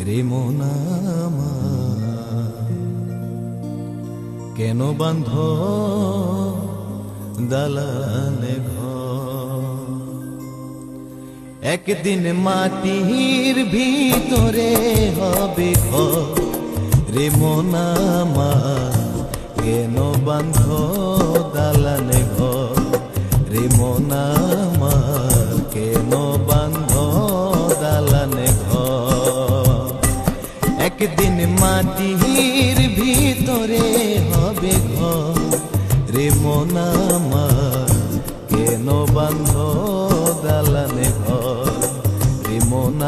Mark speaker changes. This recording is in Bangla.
Speaker 1: রে মন কেন বাঁধ দালানে ঘর? একদিন মাটির ভিতরে হবে ঘর। রে মন কেন বাঁধ দালানে ঘর? রে মন কেন বাঁধ দালানে ঘর? একদিন মাটির ভিতরে হবে ঘর। রে মন কেন বাঁধ দালানে ঘর? রে মন